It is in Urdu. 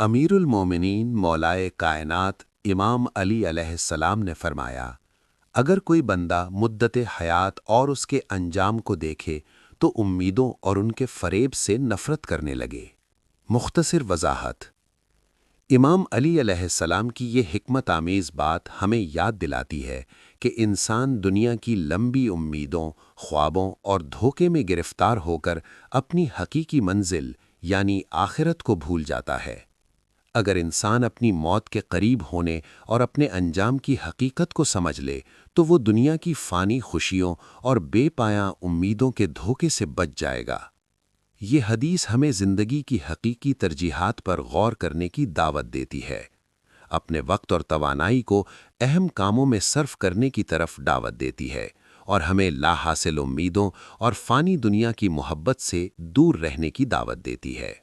امیر المومنین مولائے کائنات امام علی علیہ السلام نے فرمایا، اگر کوئی بندہ مدت حیات اور اس کے انجام کو دیکھے تو امیدوں اور ان کے فریب سے نفرت کرنے لگے۔ مختصر وضاحت: امام علی علیہ السلام کی یہ حکمت آمیز بات ہمیں یاد دلاتی ہے کہ انسان دنیا کی لمبی امیدوں، خوابوں اور دھوکے میں گرفتار ہو کر اپنی حقیقی منزل یعنی آخرت کو بھول جاتا ہے۔ اگر انسان اپنی موت کے قریب ہونے اور اپنے انجام کی حقیقت کو سمجھ لے تو وہ دنیا کی فانی خوشیوں اور بے پایاں امیدوں کے دھوکے سے بچ جائے گا۔ یہ حدیث ہمیں زندگی کی حقیقی ترجیحات پر غور کرنے کی دعوت دیتی ہے، اپنے وقت اور توانائی کو اہم کاموں میں صرف کرنے کی طرف دعوت دیتی ہے اور ہمیں لا حاصل امیدوں اور فانی دنیا کی محبت سے دور رہنے کی دعوت دیتی ہے۔